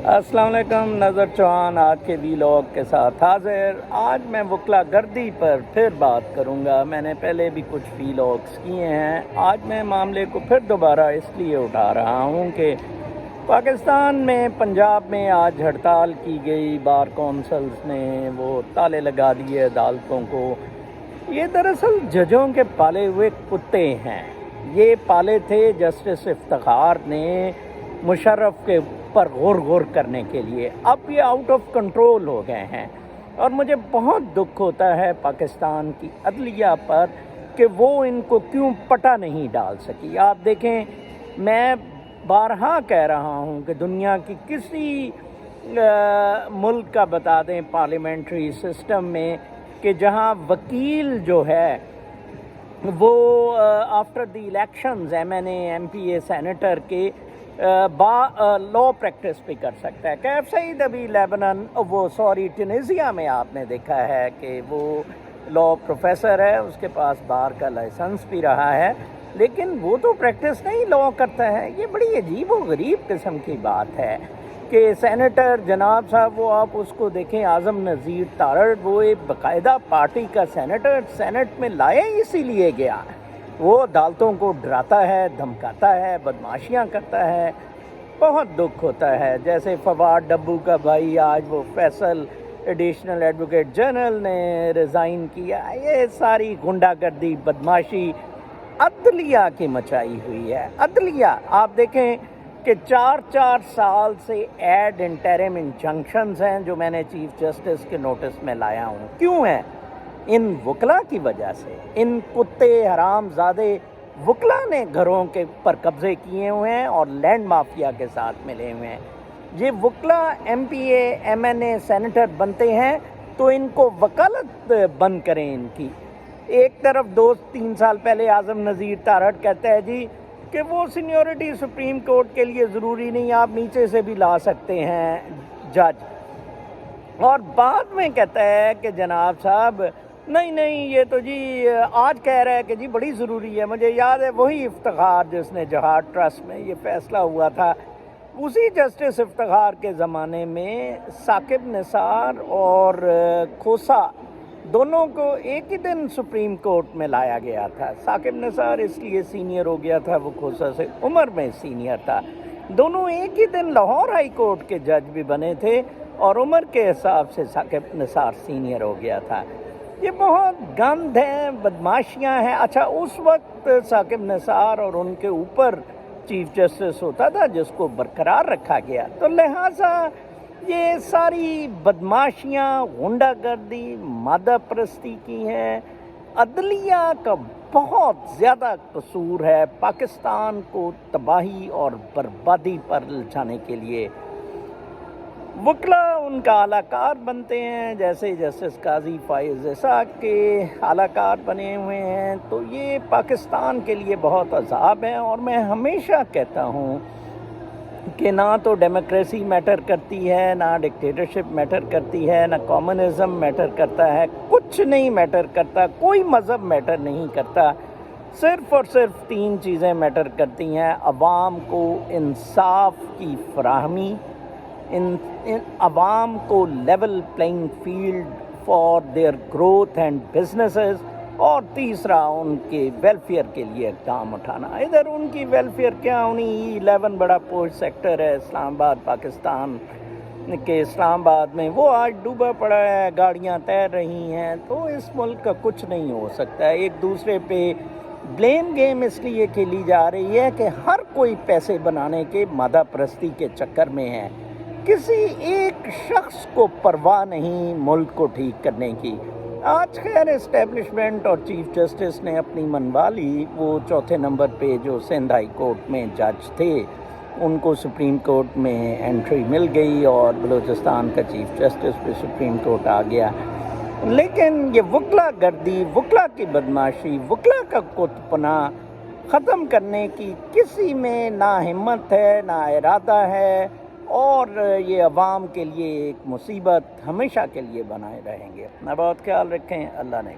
السلام علیکم، نظر چوہان آج کے ویلاگ کے ساتھ حاضر۔ آج میں وکلا گردی پر پھر بات کروں گا۔ میں نے پہلے بھی کچھ ویلاگس کیے ہیں، آج میں معاملے کو پھر دوبارہ اس لیے اٹھا رہا ہوں کہ پاکستان میں پنجاب میں آج ہڑتال کی گئی، بار کونسلز نے وہ تالے لگا دیے عدالتوں کو۔ یہ دراصل ججوں کے پالے ہوئے کتے ہیں۔ یہ پالے تھے جسٹس افتخار نے مشرف کے پر غور کرنے کے لیے، اب یہ آؤٹ آف کنٹرول ہو گئے ہیں، اور مجھے بہت دکھ ہوتا ہے پاکستان کی عدلیہ پر کہ وہ ان کو کیوں پٹا نہیں ڈال سکی۔ آپ دیکھیں، میں بارہا کہہ رہا ہوں کہ دنیا کی کسی ملک کا بتا دیں پارلیمنٹری سسٹم میں کہ جہاں وکیل جو ہے وہ after the elections M P A senator کے لا پریکٹس بھی کر سکتا ہے۔ کیف سعید ابھی ٹنیزیا میں آپ نے دیکھا ہے کہ وہ لا پروفیسر ہے، اس کے پاس بار کا لائسنس بھی رہا ہے، لیکن وہ تو پریکٹس نہیں لا کرتا ہے۔ یہ بڑی عجیب و غریب قسم کی بات ہے کہ سینیٹر جناب صاحب، وہ آپ اس کو دیکھیں، اعظم نذیر تارڑ، وہ ایک باقاعدہ پارٹی کا سینیٹر سینٹ میں لایا اسی لیے گیا۔ وہ عدالتوں کو ڈراتا ہے، دھمکاتا ہے، بدماشیاں کرتا ہے، بہت دکھ ہوتا ہے۔ جیسے فواد ڈبو کا بھائی آج وہ فیصل ایڈیشنل ایڈوکیٹ جنرل نے ریزائن کیا۔ یہ ساری غنڈہ گردی، بدماشی عدلیہ کی مچائی ہوئی ہے۔ عدلیہ آپ دیکھیں کہ 4 سال سے ایڈ انٹرم انجنکشنز ہیں جو میں نے چیف جسٹس کے نوٹس میں لایا ہوں۔ کیوں ہیں؟ ان وکلا کی وجہ سے۔ ان کتے حرام زادے وکلا نے گھروں کے پر قبضے کیے ہوئے ہیں اور لینڈ مافیا کے ساتھ ملے ہوئے ہیں۔ یہ وکلا ایم پی اے، ایم این اے، سینیٹر بنتے ہیں تو ان کو وکالت بند کریں ان کی۔ ایک طرف 2-3 سال پہلے اعظم نذیر تارڑ کہتا ہے جی کہ وہ سینیورٹی سپریم کورٹ کے لیے ضروری نہیں، آپ نیچے سے بھی لا سکتے ہیں جج، اور بعد میں کہتا ہے کہ جناب صاحب نہیں یہ تو جی آج کہہ رہا ہے کہ جی بڑی ضروری ہے۔ مجھے یاد ہے وہی افتخار جس نے جہاد ٹرسٹ میں یہ فیصلہ ہوا تھا، اسی جسٹس افتخار کے زمانے میں ثاقب نثار اور کھوسا دونوں کو ایک ہی دن سپریم کورٹ میں لایا گیا تھا۔ ثاقب نثار اس لیے سینئر ہو گیا تھا، وہ کھوسا سے عمر میں سینئر تھا۔ دونوں ایک ہی دن لاہور ہائی کورٹ کے جج بھی بنے تھے، اور عمر کے حساب سے ثاقب نثار سینئر ہو گیا تھا۔ یہ بہت گند ہے، بدماشیاں ہیں۔ اچھا، اس وقت ثاقب نثار اور ان کے اوپر چیف جسٹس ہوتا تھا جس کو برقرار رکھا گیا، تو لہٰذا یہ ساری بدماشیاں، غنڈہ گردی، مادہ پرستی کی ہیں۔ عدلیہ کا بہت زیادہ قصور ہے پاکستان کو تباہی اور بربادی پر لچانے کے لیے۔ وکلا ان کا اعلیٰ کار بنتے ہیں، جیسے جسٹس قاضی فائز اسحاق کے اعلیٰ کار بنے ہوئے ہیں، تو یہ پاکستان کے لیے بہت عذاب ہے۔ اور میں ہمیشہ کہتا ہوں کہ نہ تو ڈیموکریسی میٹر کرتی ہے، نہ ڈکٹیٹرشپ میٹر کرتی ہے، نہ کمیونزم میٹر کرتا ہے، کچھ نہیں میٹر کرتا، کوئی مذہب میٹر نہیں کرتا۔ صرف اور صرف 3 چیزیں میٹر کرتی ہیں: عوام کو انصاف کی فراہمی، ان عوام کو level playing field for their growth and businesses, اور تیسرا ان کے ویلفیئر کے لیے اقدام اٹھانا۔ ادھر ان کی ویلفیئر کیا ہونی، E11 بڑا پوش سیکٹر ہے اسلام آباد، پاکستان کے اسلام آباد میں، وہ آج ڈوبا پڑا ہے، گاڑیاں تیر رہی ہیں، تو اس ملک کا کچھ نہیں ہو سکتا ہے۔ ایک دوسرے پہ بلیم گیم اس لیے کھیلی جا رہی ہے کہ ہر کوئی پیسے بنانے کے مادہ پرستی کے چکر میں ہے، کسی ایک شخص کو پرواہ نہیں ملک کو ٹھیک کرنے کی۔ آج خیر اسٹیبلشمنٹ اور چیف جسٹس نے اپنی منوا لی، وہ 4 نمبر پہ جو سندھ ہائی کورٹ میں جج تھے ان کو سپریم کورٹ میں انٹری مل گئی، اور بلوچستان کا چیف جسٹس بھی سپریم کورٹ آ گیا۔ لیکن یہ وکلا گردی، وکلا کی بدماشی، وکلا کا کت پنا ختم کرنے کی کسی میں نہ ہمت ہے، نہ ارادہ ہے، اور یہ عوام کے لیے ایک مصیبت ہمیشہ کے لیے بنائے رہیں گے۔ اپنا بہت خیال رکھیں، اللہ نے